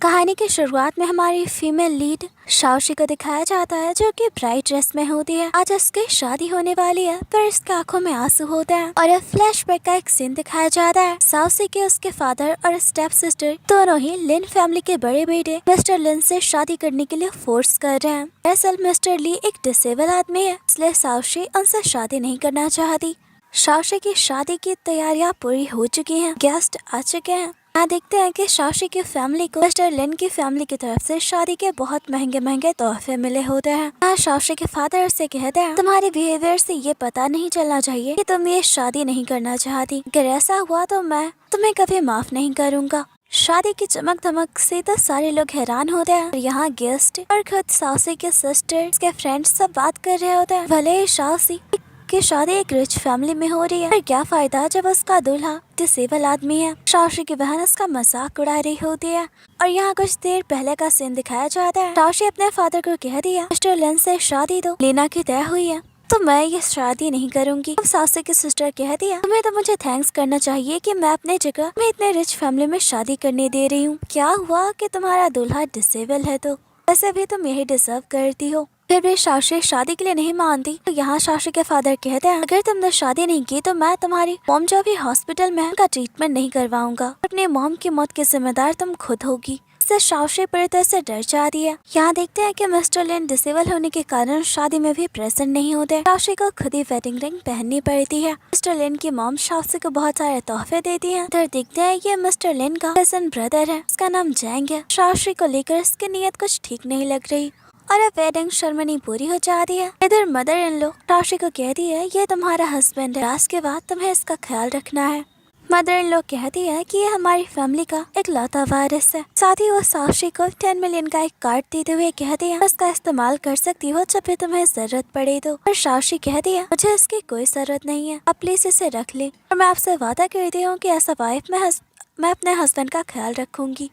कहानी की शुरुआत में हमारी फीमेल लीड शाओशी को दिखाया जाता है, जो कि ब्राइट ड्रेस में होती है। आज उसकी शादी होने वाली है, पर इसके आंखों में आंसू होते हैं और एक फ्लैशबैक का एक सीन दिखाया जाता है। शाओशी के उसके फादर और स्टेप सिस्टर दोनों ही लिन फैमिली के बड़े बेटे मिस्टर लिन से शादी करने के लिए फोर्स कर रहे हैं। दरअसल मिस्टर ली एक डिसेबल आदमी है, इसलिए शाओशी उनसे शादी नहीं करना चाहती। शाओशी की शादी की तैयारियां पूरी हो चुकी हैं, गेस्ट आ चुके हैं। यहाँ देखते हैं कि शाओशी की फैमिली को मिस्टर लिन की फैमिली की तरफ से शादी के बहुत महंगे महंगे तोहफे मिले होते हैं। यहाँ शाओशी के फादर से कहते हैं, तुम्हारे बिहेवियर से ये पता नहीं चलना चाहिए कि तुम ये शादी नहीं करना चाहती। अगर ऐसा हुआ तो मैं तुम्हें कभी माफ नहीं करूँगा। शादी की चमक धमक से तो सारे लोग हैरान होते हैं। यहाँ गेस्ट और खुद शाओशी के सिस्टर के फ्रेंड्स सब बात कर रहे होते हैं। भले ही शाओशी की शादी एक रिच फैमिली में हो रही है, पर क्या फायदा जब उसका दूल्हा डिसेबल आदमी है। शाओशी की बहन उसका मजाक उड़ा रही होती है। और यहाँ कुछ देर पहले का सीन दिखाया जाता है। शाओशी अपने फादर को कह दिया, मिस्टर लिन से शादी तो लेना की तय हुई है, तो मैं ये शादी नहीं करूंगी। अब शाओशी की सिस्टर कह दिया, तुम्हें तो मुझे थैंक्स करना चाहिए कि मैं अपने जगह में इतने रिच फैमिली में शादी करने दे रही हूँ। क्या हुआ कि तुम्हारा दूल्हा डिसेबल है, तो वैसे भी तुम यही डिजर्व करती हो। फिर भी शाओशी शादी के लिए नहीं मानती। तो यहाँ शाओशी के फादर कहते हैं, अगर तुमने शादी नहीं की तो मैं तुम्हारी मॉम जो भी हॉस्पिटल में है उनका ट्रीटमेंट नहीं करवाऊंगा। अपने मॉम की मौत की जिम्मेदार तुम खुद होगी। इससे शाओशी पूरी तरह से डर जाती है। यहाँ देखते हैं कि मिस्टर लिन डिसेबल होने के कारण शादी में भी प्रेजेंट नहीं होते। शाओशी को खुद ही वेडिंग रिंग पहननी पड़ती है। मिस्टर लिन की मॉम शाओशी को बहुत सारे तोहफे देती है। इधर देखते हैं ये मिस्टर लिन का कजन ब्रदर है, उसका नाम जैंग है। शाओशी को लेकर इसकी नीयत कुछ ठीक नहीं लग रही और अब वेडिंग सेरेमनी पूरी हो जाती है। इधर मदर इन लॉ शाओशी को कहती है, ये तुम्हारा हस्बैंड है, आज के बाद तुम्हें इसका ख्याल रखना है। मदर इन लॉ कहती है कि ये हमारी फैमिली का एक लौता वारिस है। साथ ही वो शाओशी को 10 मिलियन का एक कार्ड देते हुए कहती है, उसका इस्तेमाल कर सकती हो जब भी तुम्हें जरूरत पड़े तो। और शाओशी कहती है, मुझे इसकी कोई जरूरत नहीं है, आप प्लीज इसे रख ले और मैं आपसे वादा करती हूँ कि ऐसा वाइफ मैं अपने हस्बैंड का ख्याल रखूंगी।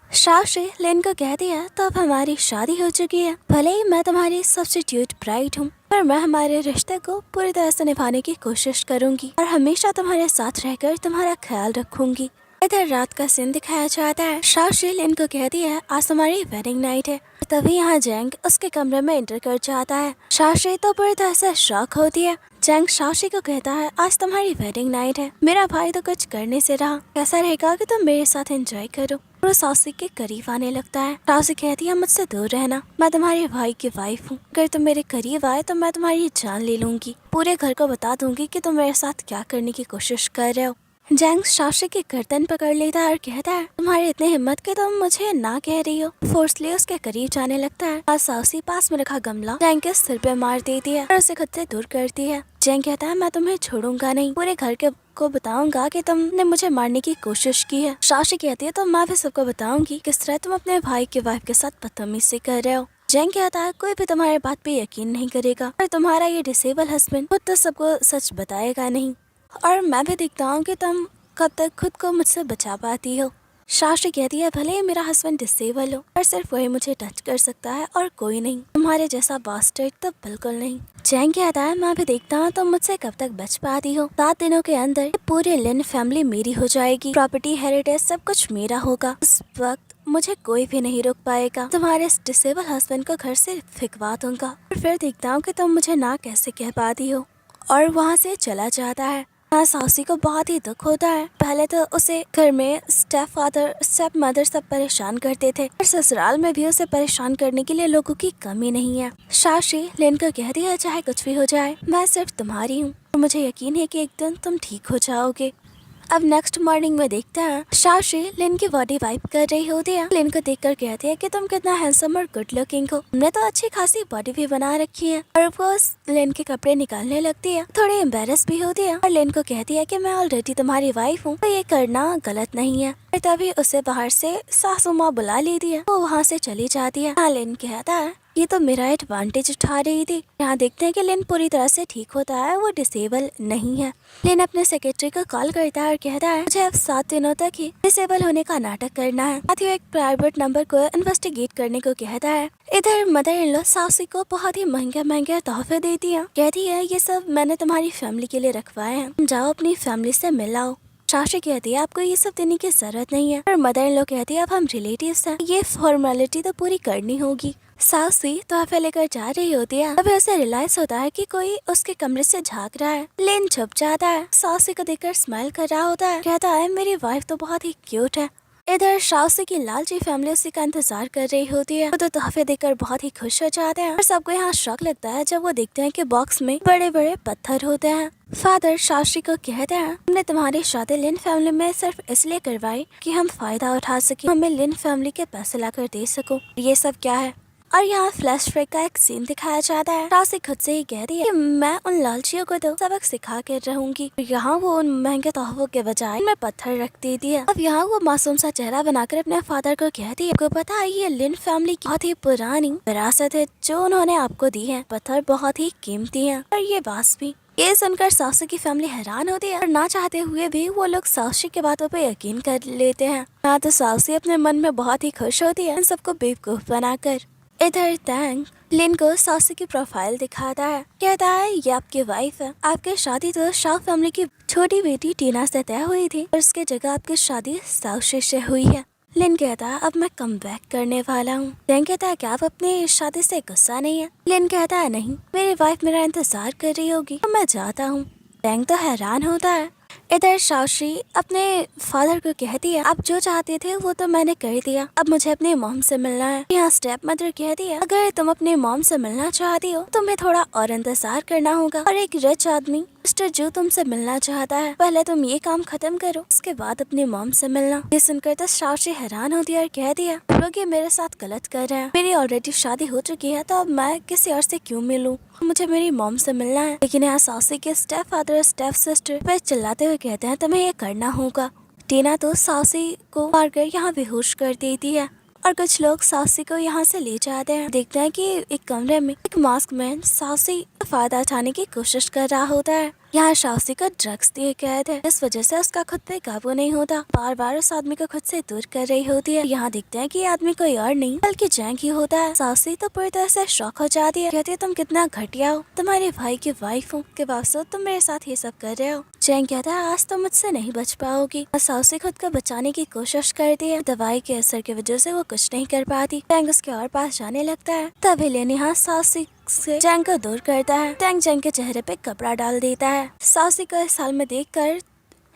शाओशी लिन को कह दिया, तो अब हमारी शादी हो चुकी है। भले ही मैं तुम्हारी सब्स्टिट्यूट ब्राइड हूँ, पर मैं हमारे रिश्ते को पूरी तरह से निभाने की कोशिश करूंगी और हमेशा तुम्हारे साथ रहकर तुम्हारा ख्याल रखूंगी। इधर रात का सीन दिखाया जाता है। शाओशी लिन को कहती है, आज तुम्हारी वेडिंग नाइट है। तभी यहाँ जैंग उसके कमरे में एंटर कर जाता है। शाओशी तो पूरी तरह से शॉक होती है। जैंग शाओशी को कहता है, आज तुम्हारी वेडिंग नाइट है, मेरा भाई तो कुछ करने से रहा, कैसा रहेगा कि तुम मेरे साथ एंजॉय करो। वो शाओशी के करीब आने लगता है। शाओशी कहती है, मुझसे दूर रहना, मैं तुम्हारे भाई की वाइफ हूँ, अगर तुम मेरे करीब आए तो मैं तुम्हारी जान ले लूंगी। पूरे घर को बता दूंगी कि तुम मेरे साथ क्या करने की कोशिश कर रहे हो। जैंग शाओशी की गर्दन पकड़ लेता है और कहता है, तुम्हारी इतनी हिम्मत कि तुम मुझे ना कह रही हो। फोर्सली उसके करीब जाने लगता है और शाओशी पास में रखा गमला जैंग के सिर पे मार देती है और उसे खुद से दूर करती है। जैंग कहता है, मैं तुम्हें छोड़ूंगा नहीं, पूरे घर के को बताऊंगा कि तुमने मुझे मारने की कोशिश की है। शाओशी कहती है, तो मैं भी सबको बताऊंगी किस तरह तुम अपने भाई की वाइफ के साथ बदतमीजी कर रहे हो। जैंग कहता है, कोई भी तुम्हारी बात पे यकीन नहीं करेगा और तुम्हारा ये डिसेबल हस्बैंड खुद तो सबको सच बताएगा नहीं, और मैं भी देखता हूँ कि तुम कब तक खुद को मुझसे बचा पाती हो। शाओशी कहती है, भले ही मेरा हस्बैंड डिसेबल हो, पर सिर्फ वही मुझे टच कर सकता है और कोई नहीं, तुम्हारे जैसा बास्टर्ड तो बिल्कुल नहीं। जैंग कहता है, मैं भी देखता हूँ तुम मुझसे कब तक बच पाती हो। 7 दिनों के अंदर पूरे लिन फैमिली मेरी हो जाएगी, प्रॉपर्टी हेरिटेज सब कुछ मेरा होगा। उस वक्त मुझे कोई भी नहीं रोक पाएगा। तुम्हारे इस डिसेबल हस्बैंड को घर से फिकवा दूंगा और फिर देखता हूँ कि तुम मुझे ना कैसे कह पाती हो। और वहाँ से चला जाता है। शाओशी को बहुत ही दुख होता है। पहले तो उसे घर में स्टेप फादर स्टेप मदर सब परेशान करते थे, और ससुराल में भी उसे परेशान करने के लिए लोगों की कमी नहीं है। शाओशी लिन को कह दिया, चाहे कुछ भी हो जाए मैं सिर्फ तुम्हारी हूँ और मुझे यकीन है कि एक दिन तुम ठीक हो जाओगे। अब नेक्स्ट मॉर्निंग में देखते हैं शाओशी लिन की बॉडी वाइप कर रही होती है। लिन को देखकर कहती है कि तुम कितना हैंडसम और गुड लुकिंग हो, तुमने तो अच्छी खासी बॉडी भी बना रखी है। और वो लिन के कपड़े निकालने लगती है, थोड़ी एम्बेरस भी होती है और लिन को कहती है कि मैं ऑलरेडी तुम्हारी वाइफ हूँ, तो ये करना गलत नहीं है। और तभी उसे बाहर से सासू माँ बुला लेती है, वो वहाँ से चली जाती है। लिन कहता है, ये तो मेरा एडवांटेज उठा रही थी। यहाँ देखते हैं कि लिन पूरी तरह से ठीक होता है, वो डिसेबल नहीं है। लिन अपने सेक्रेटरी को कॉल करता है और कहता है, मुझे अब 7 दिनों तक ही डिसेबल होने का नाटक करना है। साथ ही एक प्राइवेट नंबर को इन्वेस्टिगेट करने को कहता है। इधर मदर इन लॉ शाओशी को बहुत ही महंगे महंगे तोहफे देती है। कहती है, ये सब मैंने तुम्हारी फैमिली के लिए रखवाए हैं, जाओ अपनी फैमिली से मिल आओ। साक्षी कहती है आपको ये सब देने की जरूरत नहीं है, और मदर इन लॉ कहती है अब हम रिलेटिव्स हैं, ये फॉर्मेलिटी तो पूरी करनी होगी। साउसी तोहफे लेकर जा रही होती है, तभी उसे रियलाइज होता है कि कोई उसके कमरे से झांक रहा है। लिन छुप जाता है, साउसी को देखकर स्माइल कर रहा होता है, कहता है मेरी वाइफ तो बहुत ही क्यूट है। इधर साउसी की लालची फैमिली उसी का इंतजार कर रही होती है। वो तो तोहफे देखकर बहुत ही खुश हो जाते हैं और सबको यहाँ शौक लगता है जब वो देखते हैं कि बॉक्स में बड़े बड़े पत्थर होते हैं। फादर साक्षी को कहते हैं हमने तुम्हारी शादी लिन फैमिली में सिर्फ इसलिए करवाई कि हम फायदा उठा सके, हमें लिन फैमिली के पैसे लाकर दे सको। ये सब क्या है? और यहाँ फ्लैशबैक का एक सीन दिखाया जाता है। साक्षी खुद से ही कहती है कि मैं उन लालचियों को तो सबक सिखा कर रहूंगी। यहाँ वो उन महंगे तोहफों के बजाय मैं पत्थर रख देती है। अब यहाँ वो मासूम सा चेहरा बनाकर अपने फादर को कहती है आपको पता है ये लिन फैमिली की बहुत ही पुरानी विरासत है जो उन्होंने आपको दी है। पत्थर बहुत ही कीमती है और ये बांस भी। ये सुनकर साक्षी की फैमिली हैरान होती है और ना चाहते हुए भी वो लोग साक्षी की बातों पे यकीन कर लेते हैं। हाँ तो साक्षी अपने मन में बहुत ही खुश होती है इन सबको बेवकूफ बनाकर। इधर टैंग लिन को साक्षी की प्रोफाइल दिखाता है, कहता है ये आपकी वाइफ है, आपकी शादी तो शाह फैमिली की छोटी बेटी टीना से तय हुई थी और उसके जगह आपकी शादी साक्षी से हुई है। लिन कहता है अब मैं कम बैक करने वाला हूँ। टैंग कहता है क्या आप अपनी शादी से गुस्सा नहीं है? लिन कहता है नहीं, मेरी वाइफ मेरा इंतजार कर रही होगी तो मैं जाता हूँ। टैंग तो हैरान होता है। इधर साक्षी अपने फादर को कहती है आप जो चाहते थे वो तो मैंने कर दिया, अब मुझे अपने मॉम से मिलना है। यहाँ स्टेप मदर कहती है अगर तुम अपने मॉम से मिलना चाहती हो तुम्हें थोड़ा और इंतजार करना होगा, और एक रिच आदमी मिस्टर जो तुमसे मिलना चाहता है, पहले तुम ये काम खत्म करो उसके बाद अपने मॉम से मिलना। ये सुनकर तो साक्षी हैरान होती है और कहती है लोग ये मेरे साथ गलत कर रहे हैं, मेरी ऑलरेडी शादी हो चुकी है तो अब मैं किसी और से क्यों मिलूं, मुझे मेरी मॉम से मिलना है। लेकिन यहाँ साक्षी के स्टेप फादर और स्टेप सिस्टर पे चिल्लाते हुए कहते हैं तुम्हें ये करना होगा। टीना तो साक्षी को मारकर यहाँ बेहोश कर देती है और कुछ लोग साक्षी को यहाँ से ले जाते हैं। देखते हैं कि एक कमरे में एक मास्क मैन साक्षी का फायदा उठाने की कोशिश कर रहा होता है। यहाँ साक्षी को ड्रग्स दिए कैद है, इस वजह से उसका खुद पे काबू नहीं होता, बार बार उस आदमी को खुद से दूर कर रही होती है। यहाँ देखते हैं कि ये आदमी कोई और नहीं बल्कि जैंग ही होता है। साक्षी तो पूरी तरह से शॉक हो जाती है, कहती है तुम कितना घटिया हो, तुम्हारे भाई की वाइफ हूँ के बावजूद तुम मेरे साथ ये सब कर रहे हो। जैंग कहता है आज तो मुझसे नहीं बच पाओगी। साक्षी खुद को बचाने की कोशिश करती है, दवाई के असर की वजह से वो कुछ नहीं कर पाती। जैंग उसके और पास जाने लगता है, तभी लेने यहाँ साक्षी से जैंग को दूर करता है। टैंग जैंग के चेहरे पे कपड़ा डाल देता है। साक्षी को इस हाल में देखकर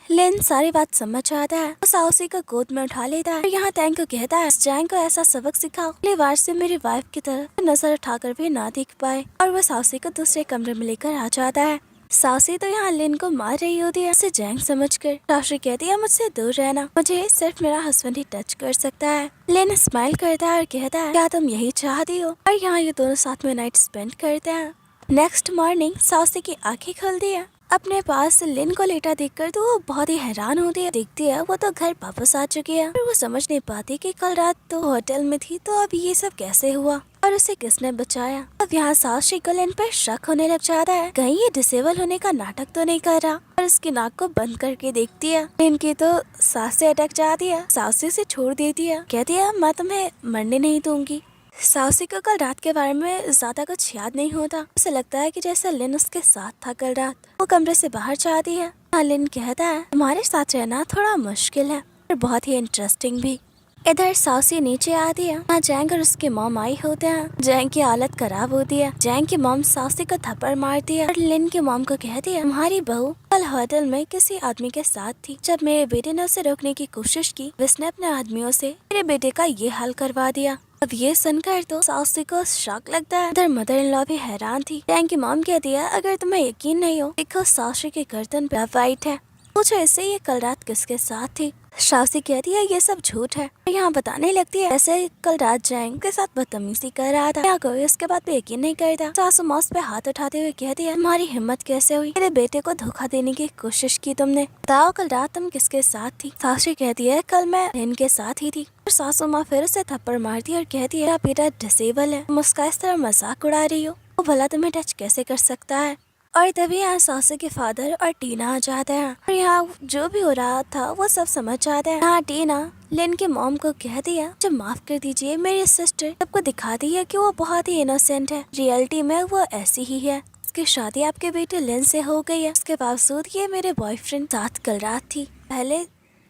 लिन सारी बात समझ आता है, वो साक्षी को गोद में उठा लेता है और यहाँ टैंग को कहता है जैंग को ऐसा सबक सिखाओ अगली बार से मेरी वाइफ की तरफ नजर उठाकर भी ना देख पाए, और वो साक्षी को दूसरे कमरे में लेकर आ जाता है। साक्षी तो यहाँ लिन को मार रही होती है उसे जैंग समझकर। साक्षी कहती है मुझसे दूर रहना, मुझे सिर्फ मेरा हस्बैंड ही टच कर सकता है। लिन स्माइल करता है और कहता है क्या तुम यही चाहती हो, और यहाँ ये दोनों साथ में नाइट स्पेंड करते हैं। नेक्स्ट मॉर्निंग साक्षी की आंखें खुलती है, अपने पास लिन को लेटा देखकर तो वो बहुत ही हैरान होती है। देखती है वो तो घर वापस आ चुकी है और वो समझ नहीं पाती कि कल रात तो होटल में थी तो अब ये सब कैसे हुआ और उसे किसने बचाया। अब यहाँ साक्षी को लिन पर शक होने लग जाता है, कहीं ये डिसेबल होने का नाटक तो नहीं कर रहा, और उसकी नाक को बंद करके देखती है। लिन की तो सांस से अटक जाती है, साक्षी से छोड़ देती है, कहती है मैं तुम्हें मरने नहीं दूंगी। साक्षी को कल रात के बारे में ज्यादा कुछ याद नहीं होता, उसे लगता है कि जैसे लिन उसके साथ था कल रात। वो कमरे से बाहर जाती है, लिन कहता है तुम्हारे साथ रहना थोड़ा मुश्किल है और बहुत ही इंटरेस्टिंग भी। इधर साक्षी नीचे आती है, यहाँ जैंग और उसके मॉम आई होते हैं। जैंग की हालत खराब होती है, जैंग की मॉम साक्षी को थप्पड़ मारती है और लिन की मॉम को कहती है तुम्हारी बहू कल होटल में किसी आदमी के साथ थी, जब मेरे बेटे ने उसे रोकने की कोशिश की उसने अपने आदमियों से मेरे बेटे का ये हाल करवा दिया। अब ये सुनकर तो साक्षी को शॉक लगता है। इधर मदर इन लॉ भी हैरान थी। जैंग की मॉम कहती है अगर तुम्हें यकीन नहीं हो देखो साक्षी के गर्दन पे वाइट है, पूछो इससे ये कल रात किसके साथ थी। साक्षी कहती है ये सब झूठ है, यहाँ बताने लगती है ऐसे कल रात जैंग के साथ बदतमीजी कर रहा था, कोई उसके बाद पे यकीन नहीं करता। सासू मौस पे हाथ उठाते हुए कहती है तुम्हारी हिम्मत कैसे हुई, मेरे बेटे को धोखा देने की कोशिश की तुमने, बताओ कल रात तुम किसके साथ थी। साक्षी कहती है कल मैं इनके साथ ही थी। सासू माँ फिर उसे थप्पड़ मारती है और कहती है बेटा डिसेबल है, तुम उसका इस तरह मजाक उड़ा रही हो, वो भला तुम्हें टच कैसे कर सकता है। और तभी यहाँ साक्षी के फादर और टीना आ जाते हैं और यहाँ जो भी हो रहा था वो सब समझ जाते हैं। यहाँ टीना लिन के मॉम को कहती है जब माफ कर दीजिए मेरी सिस्टर सबको दिखाती है कि वो बहुत ही इनोसेंट है, रियलिटी में वो ऐसी ही है, उसकी शादी आपके बेटे लिन से हो गई है, उसके बावजूद ये मेरे बॉयफ्रेंड साथ कल रात थी, पहले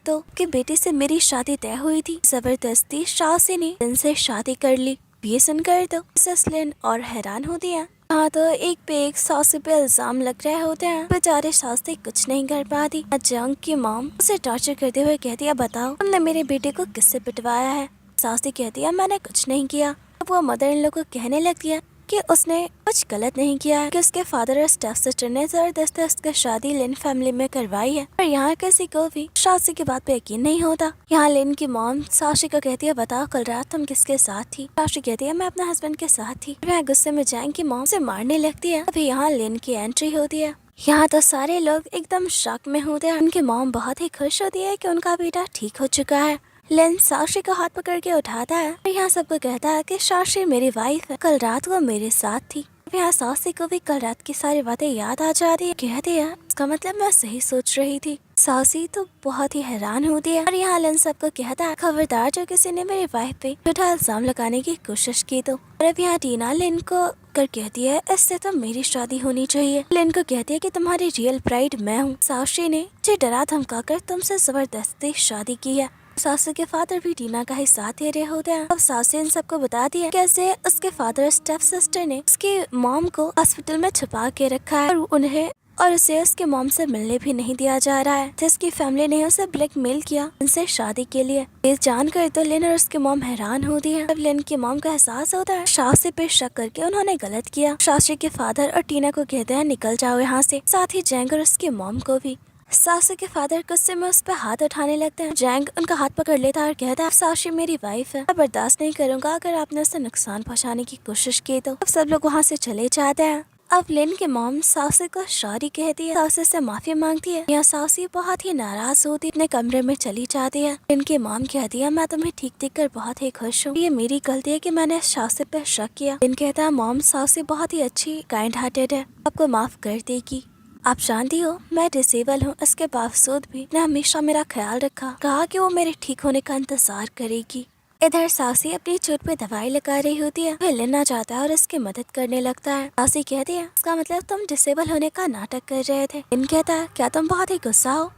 तो कि बेटी से मेरी शादी तय हुई थी, जबरदस्ती शासी ने लिन से शादी कर ली। ये सुनकर तो मिसेस लिन और हैरान होती है। हाँ तो एक पे एक सासी पे इल्जाम लग रहे होते हैं। बेचारे सासी कुछ नहीं कर पाती। जंग की मॉम उसे टॉर्चर करते हुए कहती है, बताओ तुमने मेरे बेटे को किससे पिटवाया है। सासी कहती है, मैंने कुछ नहीं किया। अब वो मदर इन लोग को कहने लगती है कि उसने कुछ गलत नहीं किया है, कि उसके फादर और स्टेप सिस्टर ने जबरदस्ती उसकी शादी लिन फैमिली में करवाई है। और यहाँ किसी को भी सासी की बात पे यकीन नहीं होता। यहाँ लिन की मॉम साशी को कहती है, बताओ कल रात तुम किसके साथ थी। साशी कहती है, मैं अपने हस्बैंड के साथ थी। वह गुस्से में जैंग की मॉम से मारने लगती है। अभी यहाँ लिन की एंट्री होती है। यहाँ तो सारे लोग एकदम शॉक में होते हैं। उनकी मॉम बहुत ही खुश होती है कि उनका बेटा ठीक हो चुका है। लिन साशी का हाथ पकड़ के उठाता है और यहाँ सबको कहता है कि साशी मेरी वाइफ है, कल रात वो मेरे साथ थी। यहाँ सासी को भी कल रात की सारी बातें याद आ जाती है। कहती है, इसका मतलब मैं सही सोच रही थी। सासी तो बहुत ही हैरान होती है और यहाँ लिन सबको कहता है, खबरदार जो किसी ने मेरी वाइफ पे झूठा इल्जाम लगाने की कोशिश की तो। और अब यहाँ टीना लिन को कर कहती है, इससे तो मेरी शादी होनी चाहिए। लिन को कहती है कि तुम्हारी रियल ब्राइड मैं हूँ। साशी ने मुझे डरा धमका कर तुमसे जबरदस्ती शादी की है। सासू के फादर भी टीना का ही साथ दे रहे होते हैं। अब सासू इन सबको बताती है कैसे उसके फादर स्टेप सिस्टर ने उसकी मॉम को हॉस्पिटल में छुपा के रखा है और उसे उसके मॉम से मिलने भी नहीं दिया जा रहा है। जिसकी फैमिली ने उसे ब्लैकमेल किया उनसे शादी के लिए। ये जानकर तो लिन और उसके मॉम हैरान होती है। अब लिन की मॉम को एहसास होता है सासी पे शक करके उन्होंने गलत किया। सासी के फादर और टीना को कहते हैं, निकल जाओ यहाँ से, साथ ही जैंग और उसकी मॉम को भी। सासू के फादर गुस्से में उस पर हाथ उठाने लगते हैं। जैंग उनका हाथ पकड़ लेता है और कहता है, साशी मेरी वाइफ है, मैं बर्दाश्त नहीं करूंगा अगर आपने उसे नुकसान पहुंचाने की कोशिश की तो। अब सब लोग वहाँ से चले जाते हैं। अब लिन के मॉम सासी को सॉरी कहती है, सासी से माफी मांगती है। यहाँ सासी बहुत ही नाराज होती अपने कमरे में चली जाती है। लिन की मॉम कहती है, मैं तुम्हें ठीक देखकर बहुत ही खुश हूँ, ये मेरी गलती है कि मैंने सासी पे शक किया। लिन कहता है, मॉम सासी बहुत ही अच्छी काइंड हार्टेड है, आपको माफ कर देगी। आप जानती हो मैं डिसेबल हूँ, इसके बावजूद भी ने हमेशा मेरा ख्याल रखा, कहा कि वो मेरे ठीक होने का इंतजार करेगी। इधर सासी अपनी चोट पे दवाई लगा रही होती है। वह लिन आ जाता है और इसकी मदद करने लगता है। सासी कहती है, इसका मतलब तुम डिसेबल होने का नाटक कर रहे थे। लिन कहता है, क्या तुम बहुत ही गुस्सा हो।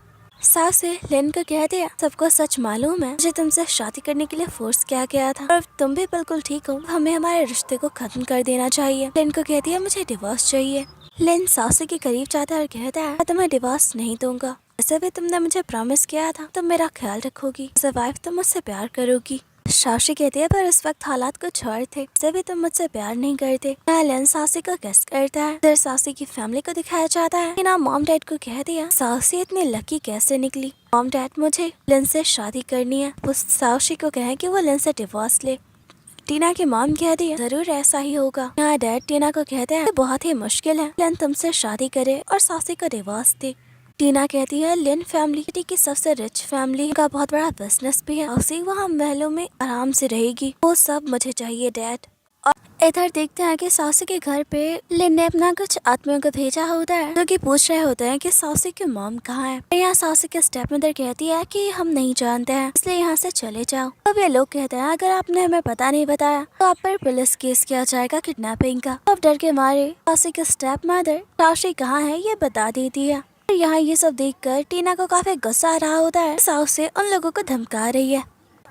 सासी लिन को कहती है, सबको सच मालूम है, मुझे तुमसे शादी करने के लिए फोर्स किया गया था और तुम भी बिल्कुल ठीक हो, हमें हमारे रिश्ते को खत्म कर देना चाहिए। लिन को कहती है, मुझे डिवोर्स चाहिए। लिन सासी के करीब जाता है और कहता है, मैं तुम्हें डिवोर्स नहीं दूंगा, वैसे भी तुमने मुझे प्रॉमिस किया था तुम मेरा ख्याल रखोगी, एज अ वाइफ तुम मुझसे प्यार करोगी। सासी कहती है, पर उस वक्त हालात कुछ और थे, वैसे भी तुम मुझसे प्यार नहीं करते। यहाँ लिन सासी को गेस करता है। इधर सासी की फैमिली को दिखाया जाता है। ना मॉम डैड को कह दिया, सासी इतनी लकी कैसे निकली। मॉम डैड मुझे लिन से शादी करनी है। वो सासी को कहे कि वो लिन से डिवोर्स ले। टीना की मॉम कहती है, जरूर ऐसा ही होगा। यहाँ डैड टीना को कहते हैं, बहुत ही मुश्किल है लिन तुमसे शादी करे और सासी को डिवोर्स दे। टीना कहती है, लिन फैमिली की सबसे रिच फैमिली का बहुत बड़ा बिजनेस भी है, उसी वहाँ महलों में आराम से रहेगी, वो सब मुझे चाहिए डैड। और इधर देखते हैं कि सासी के घर पे लिन ने अपना कुछ आदमियों को भेजा होता है जो कि पूछ रहे होते हैं कि सासी की मॉम कहाँ है। और यहाँ सासी के स्टेप मदर कहती है कि हम नहीं जानते हैं, इसलिए यहाँ से चले जाओ। अब ये लोग कहते हैं, अगर आपने हमें पता नहीं बताया तो आप पर पुलिस केस किया जाएगा किडनैपिंग का। अब डर के मारे सासी के स्टेप मदर सासी कहाँ है ये बता देती है। यहाँ ये सब देखकर टीना को काफी गुस्सा आ रहा होता है। सासी उन लोगों को धमका रही है।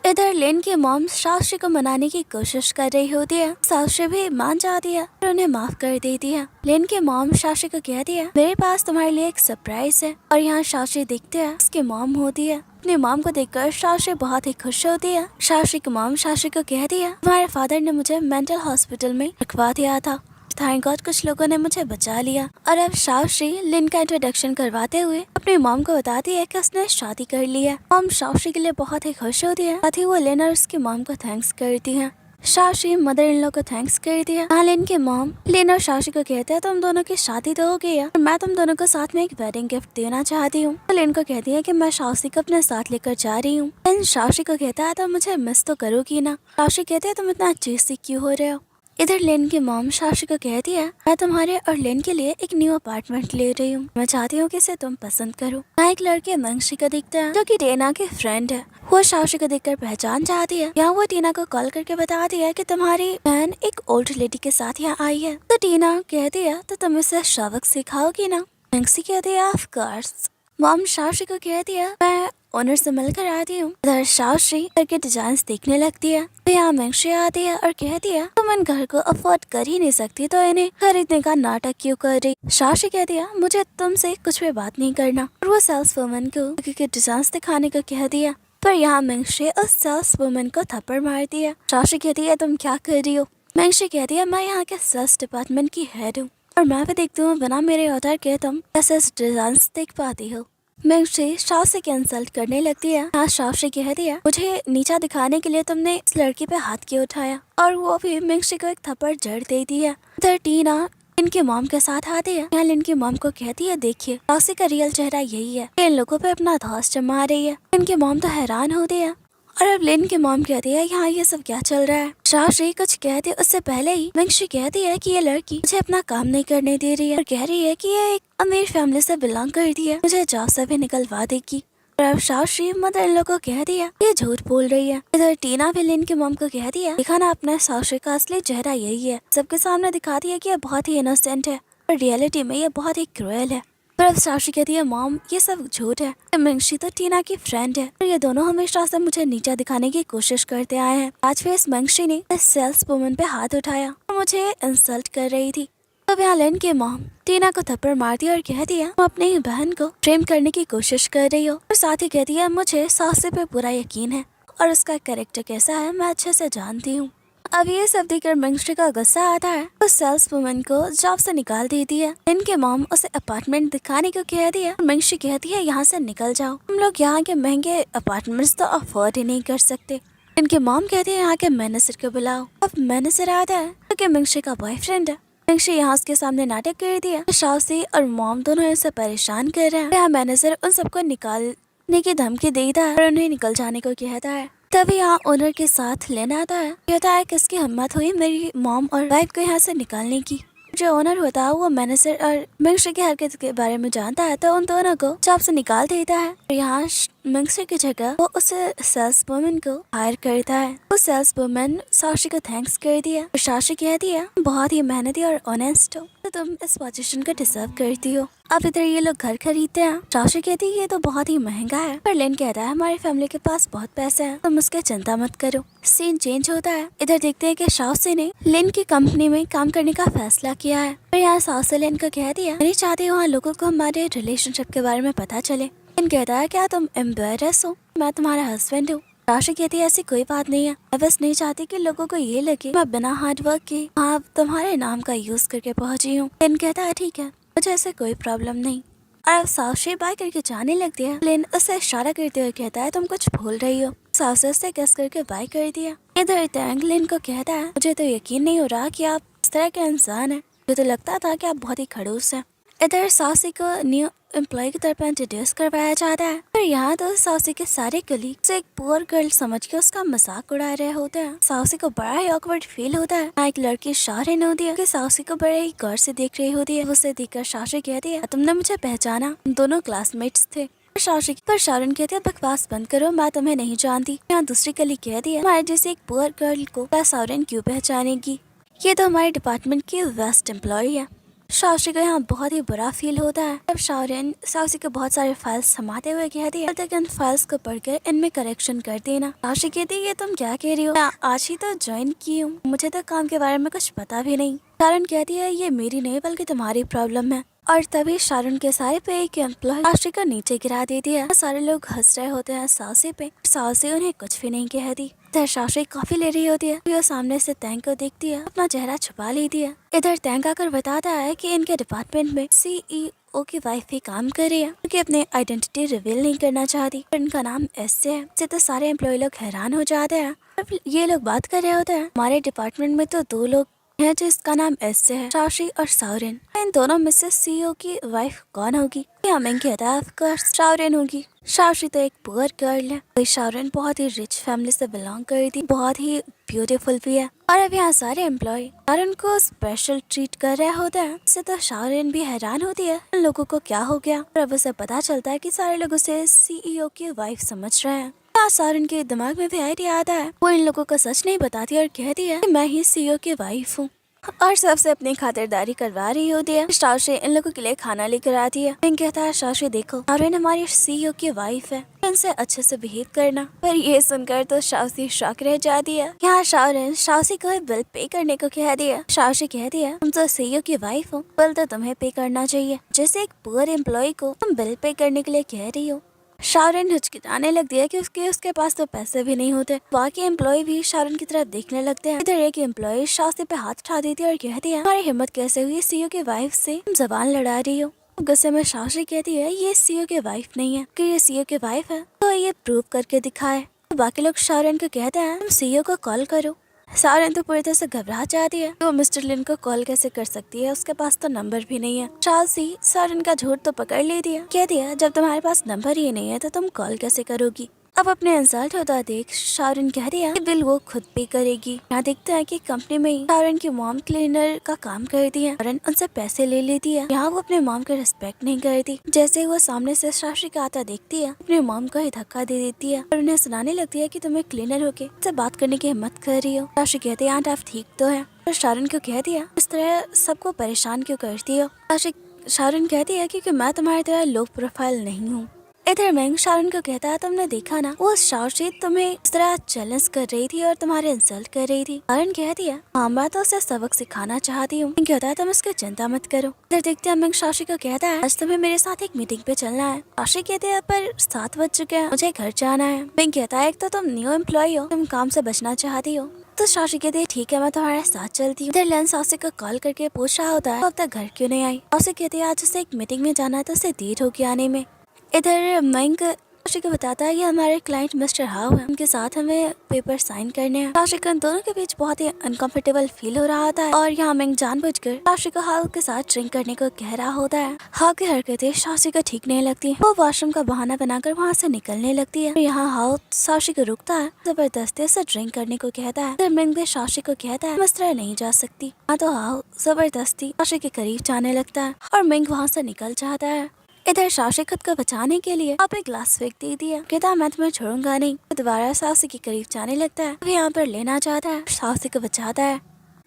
इधर लिन की मॉम साशी को मनाने की कोशिश कर रही होती है। साशी भी मान जाती है और उन्हें माफ कर देती है। लिन की मॉम साशी को कहती है, मेरे पास तुम्हारे लिए एक सरप्राइज है। और यहाँ साशी देखते हैं उसकी मॉम होती है। अपनी मॉम को देखकर साशी बहुत ही खुश होती है। साशी की मॉम साशी को कहती है, तुम्हारे फादर ने मुझे मेंटल हॉस्पिटल में रखवा दिया था, थैंक गॉड कुछ लोगों ने मुझे बचा लिया। और अब साशी लिन का इंट्रोडक्शन करवाते हुए अपनी मॉम को बताती है कि उसने शादी कर ली है। मॉम साशी के लिए बहुत ही खुश होती है, साथ ही वो लिन और उसकी मॉम को थैंक्स करती है। साशी मदर इन लॉ को थैंक्स करती है। हाँ, लिन के मॉम लिन और साशी को कहते हैं, तुम दोनों की शादी तो हो गई है, मैं तुम दोनों को साथ में एक वेडिंग गिफ्ट देना चाहती हूँ। तो लिन को कहती है कि मैं साशी को अपने साथ लेकर जा रही हूँ। लिन साशी को कहता है, तो मुझे मिस तो करोगी ना। साशी कहते हैं, तुम इतना चीसी क्यों हो रहे हो। इधर लिन की मॉम साशी को कहती है, मैं तुम्हारे और लिन के लिए एक न्यू अपार्टमेंट ले रही हूँ, मैं चाहती हूँ कि इसे तुम पसंद करो। यहाँ एक लड़के मंगशी को दिखता है जो कि टीना के फ्रेंड है। वो साशी को देखकर पहचान जाती है। यहाँ वो टीना को कॉल करके बताती है कि तुम्हारी बहन एक ओल्ड लेडी के साथ यहाँ आई है। तो टीना कहती है, तो तुम इसे सबक सिखाओगी ना। मंगशी कहती है, ऑफ कोर्स। मॉम शाओशी को कहती है मैं ओनर से मिलकर आती हूँ। इधर शाओशी घर के डिजाइन देखने लगती है। तो यहाँ मेंगशी आती है और कहती है तुम इन घर को अफोर्ड कर ही नहीं सकती तो इन्हें खरीदने का नाटक क्यों कर रही। शाओशी कहती है मुझे तुमसे कुछ भी बात नहीं करना और वो सेल्स वुमन को के डिजाइन दिखाने को कह दिया। पर यहाँ मेंगशी उस सेल्स वुमन को थप्पड़ मारती है। शाओशी कहती है तुम क्या कर रही हो। मेंगशी कहती है मैं यहाँ के सेल्स डिपार्टमेंट की हेड हूँ और मैं भी देखती हूँ बिना मेरे ऑर्डर के तुम कैसे डिजाइन देख पाती हो। मेंगशी शाओशी की इंसल्ट करने लगती है। हाँ शाओशी कहती है मुझे नीचा दिखाने के लिए तुमने इस लड़की पे हाथ क्यों उठाया और वो भी मेंगशी को एक थप्पड़ जड़ देती है। उधर टीना इनके मॉम के साथ आती है। यहाँ इनकी मॉम को कहती है देखिए शाओशी का रियल चेहरा यही है, इन लोगों पे अपना धौंस जमा रही है। इनकी मॉम तो हैरान होती है और अब लिन की मॉम कहती है यहाँ ये सब क्या चल रहा है। शाओशी कुछ कहती है उससे पहले ही मेंगशी कहती है कि ये लड़की मुझे अपना काम नहीं करने दे रही है और कह रही है कि ये एक अमीर फैमिली से बिलोंग करती है, मुझे जॉब से भी निकलवा देगी। और अब शाओशी मदर इन लोग को कहती है ये झूठ बोल रही है। इधर टीना भी लिन की मॉम को कहती है देखा ना अपना शाओशी का असली चेहरा यही है, सबके सामने दिखाती है कि ये बहुत ही इनोसेंट है और रियलिटी में ये बहुत ही क्रूएल है। पर अब शाओशी कहती है मॉम ये सब झूठ है, मेंगशी तो टीना की फ्रेंड है और ये दोनों हमेशा से मुझे नीचा दिखाने की कोशिश करते आए हैं। आज भी इस मेंगशी ने इस सेल्स वुमन पे हाथ उठाया और मुझे इंसल्ट कर रही थी। तब यहाँ लिन की मॉम टीना को थप्पड़ मारती है और कहती है तुम अपनी बहन को ट्रेन करने की कोशिश कर रही हो और साथ ही कहती है मुझे शाओशी पे पूरा यकीन है और उसका कैरेक्टर कैसा है मैं अच्छे से जानती हूँ। अब ये सब देखकर मेंगशी का गुस्सा आता है, उस सेल्स वुमन को जॉब से निकाल देती है। इनके मॉम उसे अपार्टमेंट दिखाने को कहती है। मेंगशी कहती है यहाँ से निकल जाओ, हम लोग यहाँ के महंगे अपार्टमेंट्स तो अफोर्ड ही नहीं कर सकते। इनके मॉम कहती है यहाँ के मैनेजर को बुलाओ। अब मैनेजर आता है क्योंकि मेंगशी का बॉयफ्रेंड है। मेंगशी यहाँ उसके सामने नाटक कर दिया। शाओशी और मॉम दोनों इसे परेशान कर रहे हैं। यहाँ मैनेजर उन सबको निकालने की धमकी देता है और उन्हें निकल जाने को कहता है। तभी यहाँ ओनर के साथ लेना आता है, कहता है किसकी हिम्मत हुई मेरी मॉम और वाइफ को यहाँ से निकालने की। जो ओनर होता है वो मैनेजर और मेंगशी की हरकत के बारे में जानता है तो उन दोनों को जॉब से निकाल देता है। यहाँ मेंगशी की जगह वो उस सेल्स वुमन को हायर करता है। वो सेल्स वुमन शाओशी को थैंक्स कर दिया। शाओशी कहती है बहुत ही मेहनती और ऑनेस्ट हो तो तुम इस पोजीशन को डिजर्व करती हो। अब इधर ये लोग घर खरीदते हैं। शाओशी कहती है ये तो बहुत ही महंगा है पर लिन कहता है हमारी फैमिली के पास बहुत पैसे हैं, तुम उसके चिंता मत करो। सीन चेंज होता है। इधर देखते हैं कि शाओशी ने लिन की कंपनी में काम करने का फैसला किया है। पर यहाँ शाओशी लिन को कहती है नहीं चाहती वहाँ लोगों को हमारे रिलेशनशिप के बारे में पता चले। लिन कहता है क्या तुम एम्बेरस हो, मैं तुम्हारा हस्बैंड हूँ। शाओशी कहती है ऐसी कोई बात नहीं है, मैं बस नहीं चाहती कि लोगों को ये लगे मैं बिना हार्डवर्क के आप तुम्हारे नाम का यूज करके पहुंची हूँ। लिन कहता है ठीक है मुझे ऐसे कोई प्रॉब्लम नहीं। और अब शाओशी बाय करके जाने लगती है। लिन उसे इशारा करते हुए कहता है तुम कुछ भूल रही हो। शाओशी उससे किस करके बाय कर दिया। इधर टैंग लिन को कहता है मुझे तो यकीन नहीं हो रहा कि आप इस तरह के इंसान हैं, मुझे तो लगता था कि आप बहुत ही खड़ूस हैं। इधर शाओशी को न्यू एम्प्लॉय की तरफ इंट्रोड्यूस करवाया जाता है। पर यहाँ तो शाओशी के सारे कलीग एक पुअर गर्ल समझ के उसका मजाक उड़ा रहे होते हैं। शाओशी को बड़ा ही ऑकवर्ड फील होता है। एक लड़की शाओरिन होती है कि शाओशी को बड़े ही गौर से देख रही होती है। उसे देखकर शाओशी कहती है तुमने मुझे पहचाना, हम दोनों क्लासमेट्स थे। शाओशी पर शाओरिन कहती है बकवास बंद करो, मैं तुम्हें नहीं जानती। यहाँ दूसरी कलीग कहती है हमारे जैसे एक पुअर गर्ल को शाओरिन क्यों पहचानेगी, ये तो हमारे डिपार्टमेंट की बेस्ट एम्प्लॉय है। शाओशी को यहाँ बहुत ही बुरा फील होता है। अब शाओरिन शाओशी के बहुत सारे फाइल्स समाते हुए कहती है तक इन फाइल्स को पढ़कर इनमें करेक्शन कर देना। शाओशी कहती है ये तुम क्या कह रही हो, मैं आज ही तो ज्वाइन की हूँ, मुझे तो काम के बारे में कुछ पता भी नहीं। शाओरिन कहती है ये मेरी नहीं बल्कि तुम्हारी प्रॉब्लम है। और तभी शाओरिन के सारे पे एक एम्प्लॉय शाओशी को नीचे गिरा देती है। सारे लोग हंस रहे होते हैं शाओशी पे। शाओशी उन्हें कुछ भी नहीं कहती। इधर शाओशी कॉफी ले रही होती है। वो सामने से टैंग को देखती है, अपना चेहरा छुपा लेती है। इधर टैंग आकर बताता है कि इनके डिपार्टमेंट में CEO की वाइफ भी काम कर रही है क्योंकि अपने आइडेंटिटी रिवील नहीं करना चाहती। इनका नाम ऐसे है। इससे तो सारे एम्प्लॉय लोग हैरान हो जाते हैं। अब ये लोग बात कर रहे होते हैं हमारे डिपार्टमेंट में तो 2 लोग है जिसका नाम ऐसे है, शाओशी और शाओरिन। इन दोनों में से CEO की वाइफ कौन होगी? हमें कहता है ऑफ कोर्स शाओरिन होगी। शाओशी तो एक पुअर गर्ल है, वही शाओरिन बहुत ही रिच फैमिली से बिलोंग करती थी, बहुत ही ब्यूटीफुल भी है। और अब यहाँ सारे एम्प्लॉय शाओरिन को स्पेशल ट्रीट कर रहे होते हैं। इससे तो शाओरिन भी हैरान होती है इन लोगों को क्या हो गया। और अब उसे पता चलता है कि सारे लोग उसे CEO की वाइफ समझ रहे हैं। शाओरिन के दिमाग में भी आइडिया आता है। वो इन लोगों को सच नहीं बताती और कहती है कि मैं ही CEO की वाइफ हूँ। और सबसे अपनी खातिरदारी करवा रही होती है। शाओशी इन लोगों के लिए खाना लेकर आती है। मिंग कहता है शाओशी देखो शाओरेन हमारी सीईओ की वाइफ है, उनसे अच्छे से बिहेव करना। पर ये सुनकर तो शाओशी शॉक रह जाती है। यहाँ शाओरेन शाओशी को बिल पे करने को कह दिया। शाओशी कहती है तुम तो सीईओ की वाइफ हो, बिल तो तुम्हें पे करना चाहिए, जैसे एक पुअर एम्प्लॉय को तुम बिल पे करने के लिए कह रही हो। शाओरेन हिचकिचाने लगती है कि उसके पास तो पैसे भी नहीं होते। बाकी एम्प्लॉय भी शाओरेन की तरफ देखने लगते हैं। इधर एक एम्प्लॉय शाओशी पे हाथ उठा देती है और कहती है हमारी हिम्मत कैसे हुई सीईओ की वाइफ से तुम जबान लड़ा रही हो। गुस्से में शाओशी कहती है ये सीईओ की वाइफ नहीं है, कि ये सीईओ की वाइफ है तो ये प्रूव करके दिखाए। बाकी लोग शाओरेन को कहते हैं तुम सीईओ को कॉल करो। शाओरेन तो पूरी तरह से घबरा जाती है। वो मिस्टर लिन को कॉल कैसे कर सकती है, उसके पास तो नंबर भी नहीं है। शाओशी शाओरेन का झूठ तो पकड़ लेती है। कहती है जब तुम्हारे पास नंबर ही नहीं है तो तुम कॉल कैसे करोगी। अब अपने इंसल्ट होता देख शाओरेन कह रही है कि बिल वो खुद पे करेगी। यहाँ देखते हैं कि कंपनी में ही शाओरेन की मॉम क्लीनर का काम करती है। शाओरेन उनसे पैसे ले लेती है। यहाँ वो अपने मॉम का रिस्पेक्ट नहीं करती। जैसे ही वो सामने से शाओशी का आता देखती है अपने मॉम को ही धक्का दे देती है और उन्हें सुनाने लगती है कि तुम्हें क्लीनर होके से बात करने की हिम्मत कर रही हो। शाओशी कहती है आंट आप ठीक तो है। और शाओरेन को कह दिया इस तरह सबको परेशान क्यों करती हो। शाओरेन कहती है क्योंकि मैं तुम्हारी तरह लो प्रोफाइल नहीं हूँ। इधर मैंग शाओरेन को कहता है तुमने देखा ना वो शाओशी तुम्हें इस तरह चैलेंज कर रही थी और तुम्हारे इंसल्ट कर रही थी। शाओरेन कहती है हाँ मैं तो उसे सबक सिखाना चाहती हूँ। कहता है तुम इसकी चिंता मत करो। इधर देखते हैं मैंग शाओशी को कहता है आज तुम्हें मेरे साथ एक मीटिंग पे चलना है। शाओशी कहते हैं पर 7 बज चुके हैं, मुझे घर जाना है। मैंग कहता है एक तो तुम न्यू एम्प्लॉय हो, तुम काम से बचना चाहती हो। तो शाओशी कहती है ठीक है मैं तुम्हारे साथ चलती हूँ। इधर लेन शाओशी को कॉल करके पूछ रहा होता है अब तक घर क्यों नहीं आई। शाओशी कहती है आज उसे एक मीटिंग में जाना है तो उसे देर होगी आने में। इधर मैंग शाओशी को बताता है ये हमारे क्लाइंट मिस्टर हाउ है, उनके साथ हमें पेपर साइन करने हैं। शाओशी को इन दोनों के बीच बहुत ही अनकंफर्टेबल फील हो रहा होता है और यहाँ मैंग जानबूझकर शाओशी को हाउ के साथ ड्रिंक करने को कह रहा होता है। हाउ की हरकतें शाओशी को ठीक नहीं लगती। वो वॉशरूम का बहाना बनाकर वहाँ से निकलने लगती है। यहाँ हाउ शाओशी को रुकता है, जबरदस्ती से ड्रिंक करने को कहता है। मैंग भी शाओशी को कहता है इस तरह नहीं जा सकती। हाँ तो हाउ जबरदस्ती शाओशी के करीब जाने लगता है और मैंग वहाँ से निकल जाता है। इधर शाओशी खुद को बचाने के लिए आप एक ग्लास फेंक दे दिया। कहता मैं तुम्हें छोड़ूंगा नहीं। दोबारा शाओशी के करीब जाने लगता है। यहाँ पर लेना चाहता है, शाओशी को बचाता है।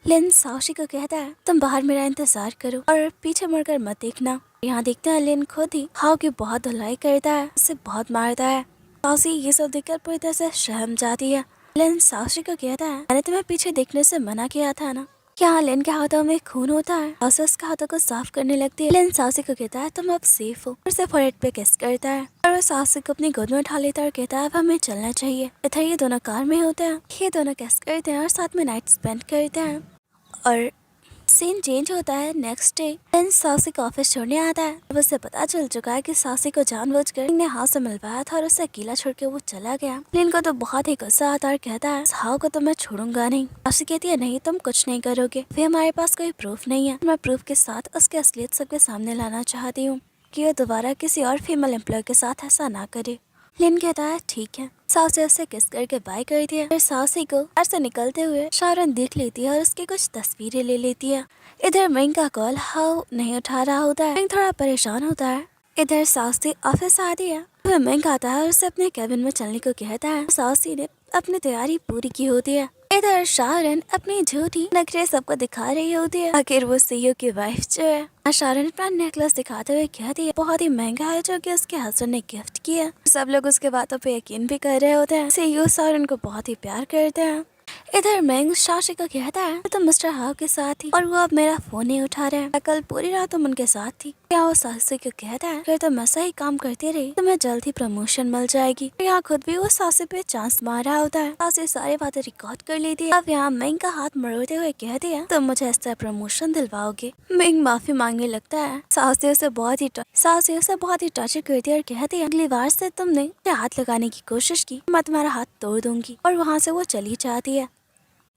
लिन शाओशी को कहता है तुम बाहर मेरा इंतजार करो और पीछे मुड़कर मत देखना। यहाँ देखते हैं लिन खुद ही हाउ की बहुत धुलाई करता है, उसे बहुत मारता है। शाओशी ये सब देखकर पूरी तरह से सहम जाती है। लिन शाओशी को कहता है मैंने तुम्हें पीछे देखने से मना किया था ना। क्या लिन के हाथों में खून होता है। शाओशी उसके हाथों को साफ करने लगती है। लिन शाओशी को कहता है तुम अब सेफ हो और उसे फोरहेड पे किस करता है और वो शाओशी को अपनी गोद में उठा लेता है और कहता है अब हमें चलना चाहिए। इधर ये दोनों कार में होते हैं, ये दोनों किस करते हैं और साथ में नाइट स्पेंड करते हैं। और सीन चेंज होता है नेक्स्ट डे। लिन शाओशी को ऑफिस छोड़ने आता है। अब उसे पता चल चुका है कि शाओशी को जानबूझकर ने हाउ से मिलवाया था और उसे अकेला छोड़ के वो चला गया। लिन को तो बहुत ही गुस्सा आता है और कहता है हाउ को तो मैं छोड़ूंगा नहीं। शाओशी कहती है नहीं तुम कुछ नहीं करोगे, फिर हमारे पास कोई प्रूफ नहीं है। मैं प्रूफ के साथ उसके असलियत सबके सामने लाना चाहती हूँ कि वो दोबारा किसी और फीमेल एम्प्लॉय के साथ ऐसा ना करे। लिन कहता है ठीक है। शाओशी उससे किस करके बाय करती है। फिर शाओशी को घर से निकलते हुए शाओरेन देख लेती है और उसकी कुछ तस्वीरें ले लेती है। इधर मैंग का कॉल हाउ नहीं उठा रहा होता है। मैंग थोड़ा परेशान होता है। इधर शाओशी ऑफिस आती है। फिर मैंग आता है और उसे अपने कैबिन में चलने को कहता है। शाओशी ने अपनी तैयारी पूरी की होती है। इधर शाओरेन अपनी झूठी नखरे सबको दिखा रही होती है। आखिर वो सीईओ की वाइफ जो है। शाओरेन अपना नेकलेस दिखाते हुए कहती है बहुत ही महंगा है जो कि उसके हस्बैंड ने गिफ्ट किया। सब लोग उसके बातों पे यकीन भी कर रहे होते हैं। सीईओ शाओरेन को बहुत ही प्यार करते हैं। इधर मैंग शाओशी को कहता है तो मिस्टर हाउ के साथ थी और वो अब मेरा फोन नहीं उठा रहे हैं। कल पूरी रात तुम उनके साथ थी। क्या वो शाओशी को कहता है अगर तुम ऐसा ही काम करती रही तो मैं जल्द ही प्रमोशन मिल जाएगी। यहाँ खुद भी वो शाओशी पे चांस मार रहा होता है। शाओशी सारी बातें रिकॉर्ड कर लेती है। अब यहाँ मैंग का हाथ मरोड़ते हुए कहती है तुम मुझे इस तरह प्रमोशन दिलवाओगे। मैंग माफी मांगने लगता है। शाओशी उसे बहुत ही टॉर्चर करती है और कहती है अगली बार से तुमने हाथ लगाने की कोशिश की मैं तुम्हारा हाथ तोड़ दूंगी। और वहाँ से वो चली जाती है।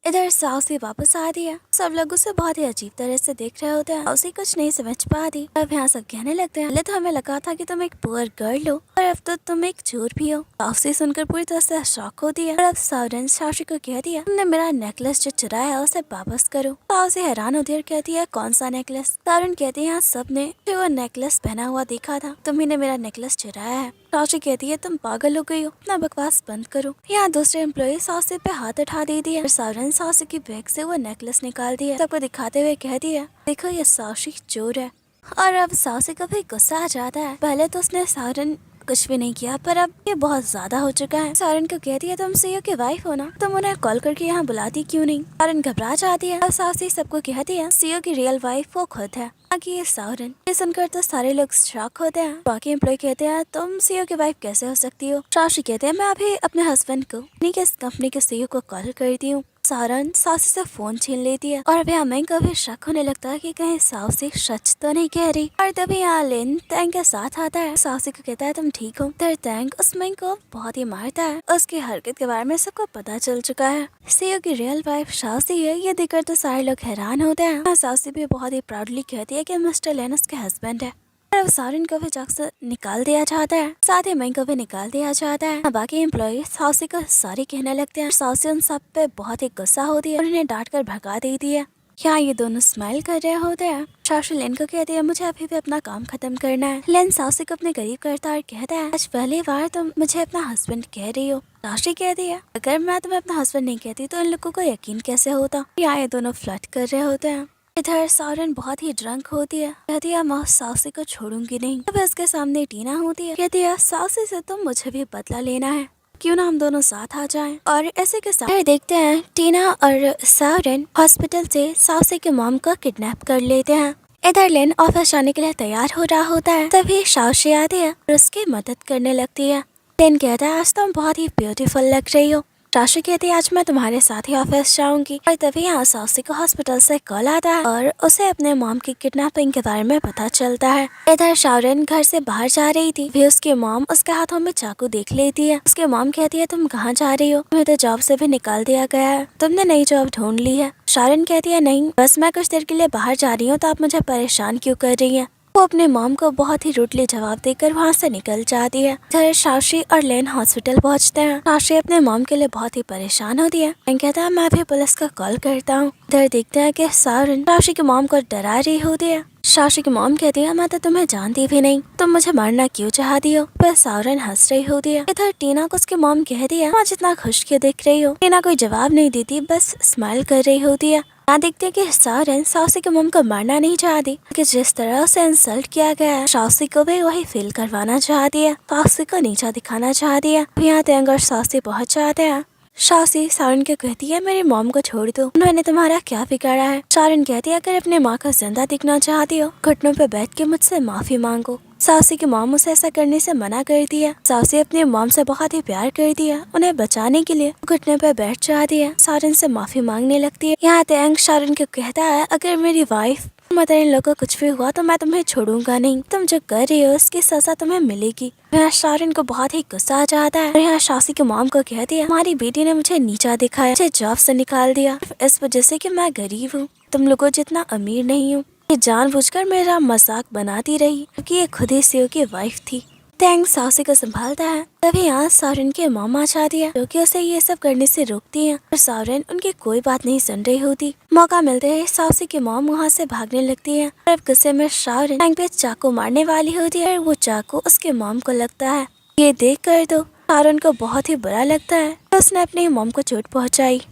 इधर शाओशी वापस आ रही है। सब लोग उसे बहुत ही अजीब तरह से देख रहे होते हैं। शाओशी कुछ नहीं समझ पाती। अब यहाँ सब कहने लगते हैं पहले तो हमें लगा था कि तुम एक पुअर गर्ल हो और अब तो तुम एक चोर भी हो। शाओशी सुनकर पूरी तरह से शॉक होती है। और अब शाओरेन शाओशी को कह दिया तुमने मेरा नेकलेस जो चुराया है उसे वापस करो। शाओशी हैरान होती है और कहती है कौन सा नेकलेस। शाओरेन कहती है यहाँ सबने जो वो नेकलेस पहना हुआ देखा था, तुम्ही ने मेरा नेकलेस चुराया है। साक्षी कहती है तुम पागल हो गई हो, अपना बकवास बंद करो। यहाँ दूसरे एम्प्लॉय साक्षी पे हाथ उठा देती है। सावरन साक्षी की बैग से वो नेकलेस निकाल दिया, सबको दिखाते हुए कह दिया देखो ये साक्षी चोर है। और अब साक्षी को भी गुस्सा आ जाता है। पहले तो उसने सावरन कुछ भी नहीं किया, पर अब ये बहुत ज्यादा हो चुका है। सावरन को कहती है तुम सीईओ की वाइफ हो ना, तुम उन्हें कॉल करके यहाँ बुलाती क्यों नहीं। सावरन घबरा जाती है। अब साक्षी सबको कहती है सीईओ की रियल वाइफ वो खुद है, बाकी ये सावरन। ये सुनकर तो सारे लोग शॉक होते हैं। बाकी एम्प्लॉय कहते हैं तुम सीईओ की वाइफ कैसे हो सकती हो। साक्षी कहते हैं मैं अभी अपने हस्बैंड को इस कंपनी के सीईओ को कॉल करती हूँ। सावरन साक्षी से फोन छीन लेती है और अभी हमें को भी शक होने लगता है कि कहीं साक्षी सच तो नहीं कह रही। और तभी यहाँ लिन तैंग के साथ आता है। साक्षी को कहता है तुम ठीक हो। फिर तैंग उस मेंग को बहुत ही मारता है। उसकी हरकत के बारे में सबको पता चल चुका है। सीईओ की रियल वाइफ साक्षी है। ये देखकर तो सारे लोग हैरान होते हैं। साक्षी भी बहुत ही प्राउडली कहती है कि मिस्टर लेन उसके हस्बैंड है। अब सावरन को भी जग से निकाल दिया जाता है, साथ ही मेंग को भी निकाल दिया जाता है। बाकी एम्प्लॉय साक्षी को सारी कहने लगते हैं। साक्षी उन सब पे बहुत ही गुस्सा होती है और उन्हें डांट कर भगा देती है। यहाँ ये दोनों स्माइल कर रहे होते हैं। साक्षी लेन को कहती है मुझे अभी भी अपना काम खत्म करना है। लेन साक्षी को अपने करीब करता और कहता है आज पहली बार तुम मुझे अपना हस्बैंड कह रही हो। साक्षी कहती है अगर मैं तुम्हें अपना हस्बैंड नहीं कहती तो इन लोगों को यकीन कैसे होता। यहाँ ये दोनों फ्लर्ट कर रहे होते हैं। इधर सावरन बहुत ही ड्रंक होती है। कहती है मैं साक्षी को छोड़ूंगी नहीं। तब इसके सामने टीना होती है। कहती है साक्षी से तो मुझे भी बदला लेना है, क्यों ना हम दोनों साथ आ जाएं। और ऐसे के साथ देखते हैं टीना और सावरन हॉस्पिटल से साक्षी के मॉम को किडनैप कर लेते हैं। इधर लेन ऑफिस जाने के लिए तैयार हो रहा होता है। तभी साक्षी आती है और उसकी मदद करने लगती है। लेन कहता है आज तुम बहुत ही ब्यूटीफुल लग रही हो। साक्षी कहती है आज मैं तुम्हारे साथ ही ऑफिस जाऊंगी। और तभी यहाँ साक्षी को हॉस्पिटल से कॉल आता है और उसे अपने मॉम की किडनैपिंग के बारे में पता चलता है। इधर सावरन घर से बाहर जा रही थी। भी उसकी मॉम उसके हाथों में चाकू देख लेती है। उसके मॉम कहती है तुम कहाँ जा रही हो, तुम्हें तो जॉब से भी निकाल दिया गया है, तुमने नई जॉब ढूंढ ली है। सावरन कहती है नहीं, बस मैं कुछ देर के लिए बाहर जा रही हूँ, तो आप मुझे परेशान क्यों कर रही है। वो अपने मॉम को बहुत ही रूडली जवाब देकर वहाँ से निकल जाती है। इधर साक्षी और लेन हॉस्पिटल पहुँचते हैं। साक्षी अपने मॉम के लिए बहुत ही परेशान होती है। कहता है मैं भी पुलिस का कॉल करता हूँ। इधर देखते हैं कि सावरन साक्षी की मॉम को डरा रही होती है। साक्षी की मॉम कहती है मैं तो तुम्हें जानती भी नहीं, तुम मुझे मारना क्यों चाहती हो। पर सावरन हंस रही होती है। इधर टीना को उसकी मॉम कहती है आज इतना खुश क्यों दिख रही हो। टीना कोई जवाब नहीं देती, बस स्माइल कर रही होती है। यहाँ देखते हैं कि सावरन साक्षी के मॉम को मारना नहीं चाहती, कि जिस तरह से इंसल्ट किया गया है साक्षी को भी वही फील करवाना चाहती है, साक्षी को नीचा दिखाना चाहती है। यहाँ तैंग और साक्षी पहुँच जाते हैं। साक्षी सावरन को कहती है मेरी मॉम को छोड़ दो, उन्होंने तुम्हारा क्या बिगाड़ा है। सावरन कहती है अगर अपने माँ को जिंदा दिखना चाहती हो घुटनों पे बैठ के मुझसे माफी मांगो। साक्षी की मॉम उसे ऐसा करने से मना करती है। साक्षी अपनी मॉम से बहुत ही प्यार करती है, उन्हें बचाने के लिए घुटने पे बैठ जाती है, सावरन से माफी मांगने लगती है। यहाँ तैंग सावरन को कहता है अगर मेरी वाइफ मदर इन लोगों को कुछ भी हुआ तो मैं तुम्हें छोड़ूंगा नहीं, तुम जो कर रही हो उसकी सजा तुम्हें मिलेगी। यहाँ सावरन को बहुत ही गुस्सा आ जाता है और यहाँ साक्षी की मॉम को कहती है हमारी बेटी ने मुझे नीचा दिखाया, मुझे जॉब से निकाल दिया इस वजह से कि मैं गरीब हूँ, तुम लोगों जितना अमीर नहीं हूँ। ये जानबूझकर मेरा मजाक बनाती रही क्योंकि ये खुद ही सीईओ की वाइफ थी। तैंग साक्षी को संभालता है। तभी यहाँ सावरन के मॉम आ जाती है जो कि उसे ये सब करने से रोकती है और सावरन उनकी कोई बात नहीं सुन रही होती। मौका मिलते ही साक्षी की मॉम वहाँ से भागने लगती है और अब गुस्से में सावरन तैंग पे चाकू मारने वाली होती है और वो चाकू उसके मॉम को लगता है। ये देख कर तो सावरन को बहुत ही बुरा लगता है तो उसने अपनी मॉम को चोट पहुँचाई।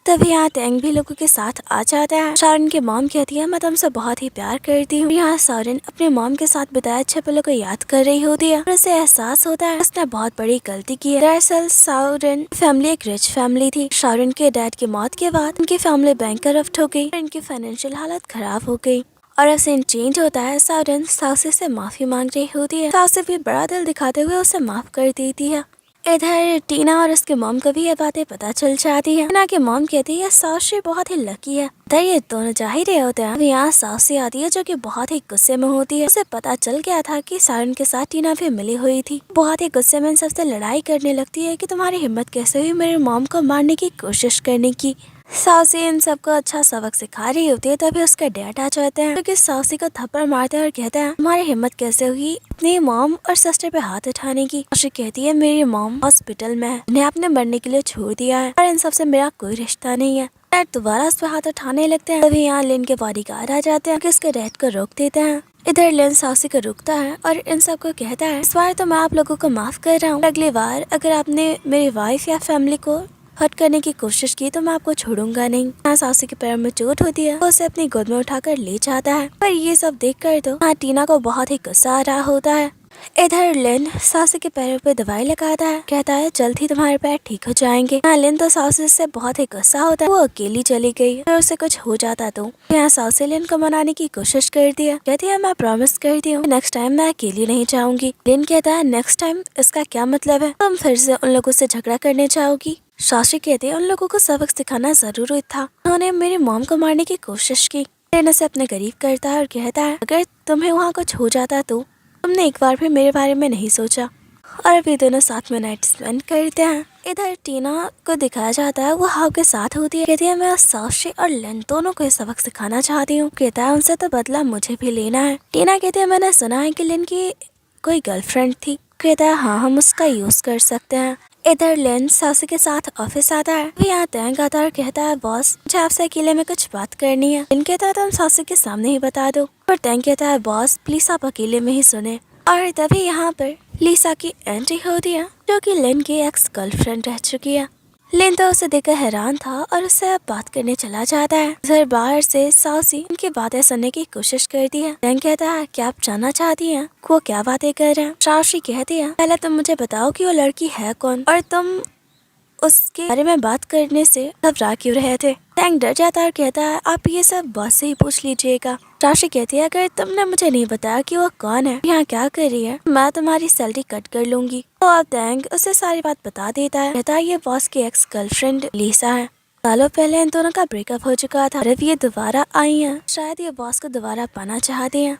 तभी यहाँ तैंग भी लोगों के साथ आ जाता है। सावरन की मॉम कहती है मैं तुमसे बहुत ही प्यार करती हूँ। यहाँ सावरन अपने मॉम के साथ बिताए अच्छे पलों को याद कर रही होती है और उसे एहसास होता है उसने बहुत बड़ी गलती की है। दरअसल सावरन फैमिली एक रिच फैमिली थी। सावरन के डैड की मौत के बाद उनकी फैमिली बैंकरप्ट हो गई, इनकी फाइनेंशियल हालत खराब हो गई और अब सीन चेंज होता है। सावरन साक्षी से माफी मांग रही होती है। साक्षी भी बड़ा दिल दिखाते हुए उसे माफ कर देती है। इधर टीना और उसके मॉम को भी ये बातें पता चल जाती है। टीना की मॉम कहती है साक्षी बहुत ही लकी है। इधर ये दोनों जा ही रहे होते हैं। यहाँ साक्षी आती है जो कि बहुत ही गुस्से में होती है। उसे पता चल गया था कि सावरन के साथ टीना भी मिली हुई थी। बहुत ही गुस्से में इन सबसे लड़ाई करने लगती है कि तुम्हारी हिम्मत कैसे हुई मेरे मॉम को मारने की कोशिश करने की। साक्षी इन सबको अच्छा सबक सिखा रही होती है। तभी उसका डैड आ जाते हैं क्योंकि साक्षी को थप्पड़ मारते हैं और कहते हैं तुम्हारी हिम्मत कैसे हुई अपनी मॉम और सिस्टर पे हाथ उठाने की। साक्षी कहती है मेरी मॉम हॉस्पिटल में है, उन्हें आपने मरने के लिए छोड़ दिया है और इन सबसे मेरा कोई रिश्ता नहीं है। डैड दोबारा उस पर हाथ उठाने लगते हैं। तभी यहाँ लिन के बॉडीगार्ड आ जाते हैं कि उसके डैड को रोक देते हैं। इधर लिन साउसी को रुकता है और इन सबको कहता है, इस बार तो मैं आप लोगों को माफ कर रहा हूँ, अगली बार अगर आपने मेरी वाइफ या फैमिली को हर्ट करने की कोशिश की तो मैं आपको छोड़ूंगा नहीं। यहाँ साउसी के पैर में चोट होती है, वो उसे अपनी गोद में उठाकर ले जाता है, पर ये सब देखकर तो यहाँ टीना को बहुत ही गुस्सा आ रहा होता है। इधर लिन साउसी के पैरों पे दवाई लगाता है, कहता है जल्द ही तुम्हारे पैर ठीक हो जाएंगे। यहाँ लिन तो साउसी से बहुत ही गुस्सा होता है, वो अकेली चली गई, अगर उसे कुछ हो जाता तो। यहाँ साउसी लिन को मनाने की कोशिश करती है, कहती है मैं प्रॉमिस करती हूँ नेक्स्ट टाइम मैं अकेली नहीं जाऊंगी। लिन कहता है नेक्स्ट टाइम इसका क्या मतलब है, तुम फिर से उन लोगों से झगड़ा करने जाओगी। साउसी कहती है उन लोगों को सबक सिखाना जरूरी था, उन्होंने मेरी मॉम को मारने की कोशिश की। लिन उसे अपने करीब करता है और कहता है अगर तुम्हें वहाँ कुछ हो जाता तो तुमने एक बार भी मेरे बारे में नहीं सोचा। और अभी दोनों साथ में नाइट स्पेंड करते हैं। इधर टीना को दिखाया जाता है वो हाव के साथ होती है, कहती है मैं साउशी और लिन दोनों को ये सबक सिखाना चाहती हूँ। कहता है उनसे तो बदला मुझे भी लेना है। टीना कहती है मैंने सुना है कि लिन की कोई गर्लफ्रेंड थी। कहता है हाँ हम उसका यूज कर सकते हैं। इधर लिन साउसी के साथ ऑफिस आता है, वो यहाँ तैंग आता है और कहता है बॉस मुझे आपसे अकेले में कुछ बात करनी है। लिन कहता है तुम साउसी के सामने ही बता दो, पर तैंग कहता है बॉस प्लीज आप अकेले में ही सुने। और तभी यहाँ पर लिसा की एंट्री होती है जो कि लिन की एक्स गर्लफ्रेंड रह चुकी है। लिन तो उसे देखकर हैरान था और उससे अब बात करने चला जाता है। इधर बाहर से साउसी उनकी बातें सुनने की कोशिश करती है। लिन कहता है क्या आप जानना चाहती हैं वो क्या बातें कर रहे हैं। साउसी कहती है पहले तुम मुझे बताओ कि वो लड़की है कौन और तुम उसके बारे में बात करने से घबरा क्यों रहे थे। टैंक डर जाता है और कहता है आप ये सब बॉस से ही पूछ लीजिएगा। साउसी कहती है अगर तुमने मुझे नहीं बताया कि वो कौन है, यहाँ क्या कर रही है, मैं तुम्हारी सैलरी कट कर लूंगी। तो अब टैंक उसे सारी बात बता देता है, कहता है ये बॉस की एक्स गर्लफ्रेंड लिसा है। सालों पहले इन दोनों का ब्रेकअप हो चुका था, अब ये दोबारा आई हैं, शायद ये बॉस को दोबारा पाना चाहती हैं।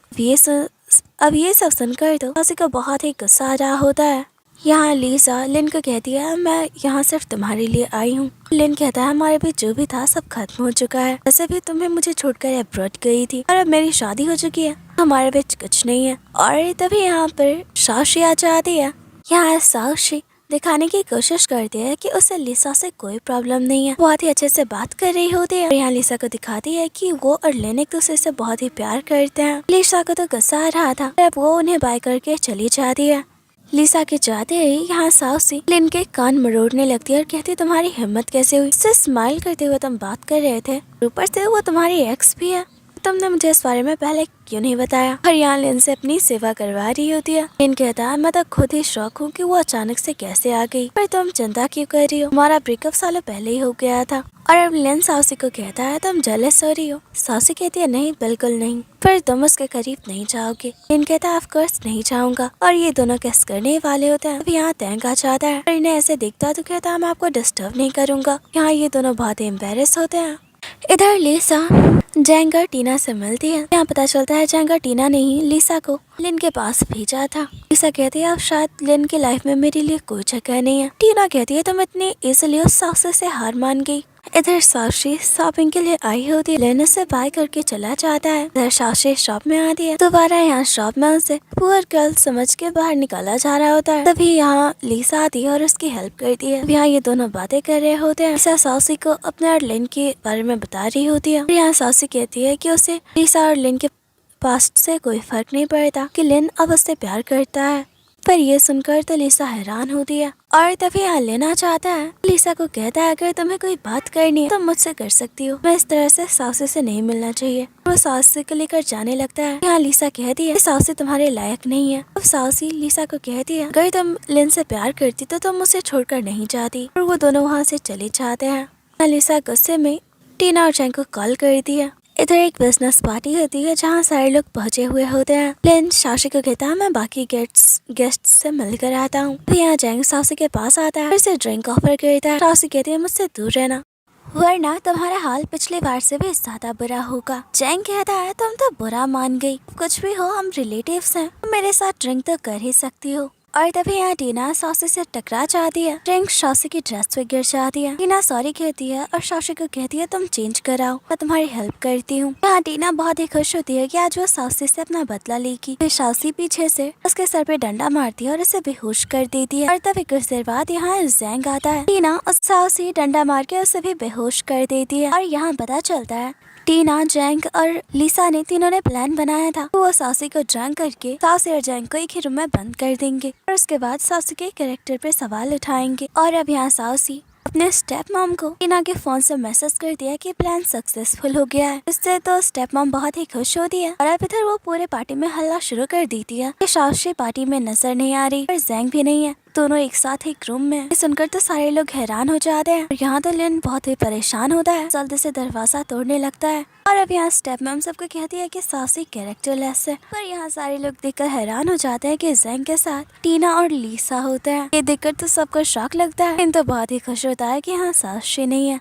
अब ये सब सुनकर तो साउसी को बहुत ही गुस्सा आ रहा होता है। यहाँ लिसा लिन को कहती है मैं यहाँ सिर्फ तुम्हारे लिए आई हूँ। लिन कहता है हमारे बीच जो भी था सब खत्म हो चुका है, वैसे भी तुम्हें मुझे छोड़कर अब्रॉड गई थी और अब मेरी शादी हो चुकी है, हमारे बीच कुछ नहीं है। और तभी यहाँ पर साउशी आ जाती है। यहाँ साउशी दिखाने की कोशिश करती है कि उसे लिसा से कोई प्रॉब्लम नहीं है, बहुत ही अच्छे से बात कर रही होती है। और यहाँ लिसा को दिखाती है कि वो और लिन एक दूसरे से बहुत ही प्यार करते हैं। लिसा को तो गुस्सा आ रहा था, अब वो उन्हें बाय करके चली जाती है। लिसा के जाते ही यहाँ साउसी लिन के कान मरोड़ने लगती है और कहती तुम्हारी हिम्मत कैसे हुई, उससे स्माइल करते हुए तुम बात कर रहे थे, ऊपर से वो तुम्हारी एक्स भी है, तुमने मुझे इस बारे में पहले क्यों नहीं बताया। और यहाँ लिन से अपनी सेवा करवा रही होती है। लिन कहता है मैं तो खुद ही शौक हूँ कि वो अचानक से कैसे आ गई, पर तुम चिंता क्यों कर रही हो, हमारा ब्रेकअप सालों पहले ही हो गया था। और अब लिन साउसी को कहता है तुम जेलस हो रही हो। साउसी कहती है नहीं बिल्कुल नहीं, पर तुम उसके करीब नहीं जाओगे। लिन कहता है ऑफ कोर्स नहीं जाऊंगा। और ये दोनों किस करने वाले होते हैं। अब यहाँ तैंक आ जाता है और इन्हें ऐसे देखता तो कहता है मैं आपको डिस्टर्ब नहीं करूंगा। यहाँ ये दोनों बहुत ही एम्बेरस होते हैं। इधर लिसा जेंगर टीना से मिलती है। यहाँ पता चलता है जेंगर टीना ने ही लिसा को लिन के पास भेजा था। लिसा कहती है अब शायद लिन की लाइफ में मेरे लिए कोई जगह नहीं है। टीना कहती है तुम इतनी इजीली उस साउसी से हार मान गई। इधर साउसी शॉपिंग के लिए आई होती है, लिन उसे बाय करके चला जाता है। इधर साउसी शॉप में आती है, दोबारा यहाँ शॉप में उसे पुअर गर्ल समझ के बाहर निकाला जा रहा होता है। तभी यहाँ लिसा आती है और उसकी हेल्प करती है। यहाँ ये दोनों बातें कर रहे होते हैं। लिसा साउसी को अपने और लिन के बारे में बता रही होती है। यहाँ साउसी कहती है कि उसे लिसा और लिन के पास्ट से कोई फर्क नहीं पड़ता, कि लिन अब उससे प्यार करता है। पर ये सुनकर तो लिसा हैरान होती है। और तभी यहाँ लेना चाहता है, लिसा को कहता है अगर तुम्हें कोई बात करनी है तो मुझसे कर सकती हो, मैं इस तरह से साउसी से नहीं मिलना चाहिए। वो साउसी को लेकर जाने लगता है। यहाँ लिसा कहती है साउसी तुम्हारे लायक नहीं है। अब साउसी लिसा को कहती है अगर तुम लिन से प्यार करती तो तुम उसे छोड़कर नहीं जाती। और वो दोनों वहाँ से चले जाते हैं। यहाँ लिसा गुस्से में टीना और जैंग को कॉल करती है। इधर एक बिजनेस पार्टी होती है जहाँ सारे लोग पहुँचे हुए होते हैं। लिन साउसी को कहता है मैं बाकी गेस्ट से मिलकर आता हूँ। फिर यहाँ जैंग साउसी के पास आता है, फिर से ड्रिंक ऑफर करता है। साउसी कहती है मुझसे दूर रहना वरना तुम्हारा हाल पिछले बार से भी ज्यादा बुरा होगा। जैंग कहता है तुम तो बुरा मान गई, कुछ भी हो हम रिलेटिव्स हैं, तुम मेरे साथ ड्रिंक तो कर ही सकती हो। और तभी यहाँ टीना साउसी से टकरा जाती है। रिंग साउसी की ड्रेस पे गिर जाती है। टीना सॉरी कहती है और साउसी को कहती है तुम चेंज कराओ, मैं तुम्हारी हेल्प करती हूँ। यहाँ टीना बहुत ही खुश होती है कि आज वो साउसी से अपना बदला लेगी। फिर साउसी पीछे से उसके सर पे डंडा मारती है और उसे बेहोश कर देती है। और तभी कुछ देर बाद यहाँ जैंग आता है। टीना उस साउसी डंडा मार के उसे भी बेहोश कर देती है। और यहाँ पता चलता है टीना, जैंग और लिसा ने तीनों ने प्लान बनाया था। वो साउसी को ड्रंक करके साउसी और जैंग को एक ही रूम में बंद कर देंगे और उसके बाद साउसी के कैरेक्टर पे सवाल उठाएंगे। और अब यहाँ साउसी अपने स्टेप मॉम को टीना के फोन से मैसेज कर दिया कि प्लान सक्सेसफुल हो गया है। इससे तो स्टेप मॉम बहुत ही खुश होती है और अब इधर वो पूरे पार्टी में हल्ला शुरू कर देती है कि साउसी पार्टी में नजर नहीं आ रही और जैंग भी नहीं है, दोनों एक साथ एक रूम में। ये सुनकर तो सारे लोग हैरान हो जाते हैं और यहाँ तो लिन बहुत ही परेशान होता है, जल्दी से दरवाजा तोड़ने लगता है। और अब यहाँ स्टेप मॉम सबको कहती है कि साउसी कैरेक्टरलेस है। पर यहाँ सारे लोग देखकर हैरान हो जाते हैं कि जैंग के साथ टीना और लिसा होता है। ये देखकर तो सबको शॉक लगता है, इन तो बहुत ही खुश होता है कि यहाँ साउसी नहीं है।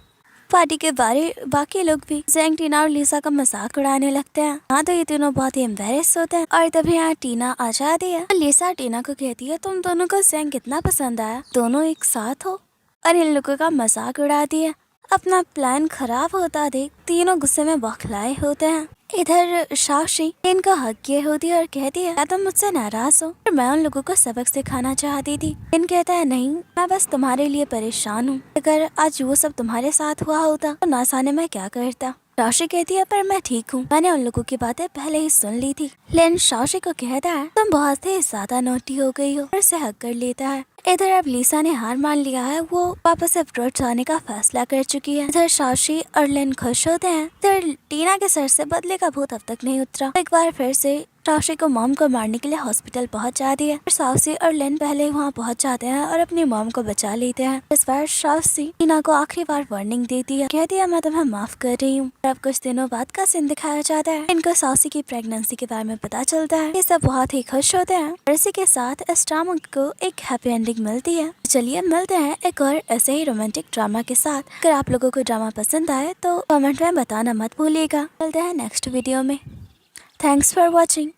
पार्टी के बाकी लोग भी जैंग, टीना और लिसा का मजाक उड़ाने लगते हैं। हाँ तो ये तीनों बहुत ही एम्बेरस होते हैं। और तभी यहाँ टीना आ जाती है। लिसा टीना को कहती है तुम दोनों को जैंग कितना पसंद आया, दोनों एक साथ हो। और इन लोगों का मजाक उड़ाती है। अपना प्लान खराब होता देख तीनों गुस्से में बौखलाए होते हैं। इधर साउसी इनको हक किए होती है और कहती है क्या तुम मुझसे नाराज हो, और मैं उन लोगों को सबक सिखाना चाहती थी। इन कहता है नहीं, मैं बस तुम्हारे लिए परेशान हूँ, अगर आज वो सब तुम्हारे साथ हुआ होता तो ना जाने मैं क्या करता। साउसी कहती है पर मैं ठीक हूँ, मैंने उन लोगों की बातें पहले ही सुन ली थी। लेकिन साउसी को कहता है तुम बहुत ही ज्यादा नोटी हो गई हो और उसे हक कर लेता है। इधर अब लिसा ने हार मान लिया है, वो वापस अब्रॉड जाने का फैसला कर चुकी है। इधर साउसी और लिन खुश होते हैं। इधर टीना के सर से बदले का भूत अब तक नहीं उतरा। एक बार फिर से साउसी को मॉम को मारने के लिए हॉस्पिटल पहुंच जाती है। साउसी और लिन पहले वहां पहुंच जाते हैं और अपनी मॉम को बचा लेते हैं। इस बार साउसी टीना को आखिरी बार वार्निंग देती है, कहती है मैं तुम्हें माफ कर रही हूँ। अब कुछ दिनों बाद का सीन दिखाया जाता है। इनको साउसी की प्रेगनेंसी के बारे में पता चलता है। ये सब बहुत ही खुश होते हैं और इसी के साथ इस ड्रामा को एक हैप्पी एंडिंग मिलती है। चलिए मिलते हैं एक और ऐसे ही रोमांटिक ड्रामा के साथ। अगर आप लोगों को ड्रामा पसंद आए तो कमेंट में बताना मत भूलिएगा। मिलते हैं नेक्स्ट वीडियो में। Thanks for watching.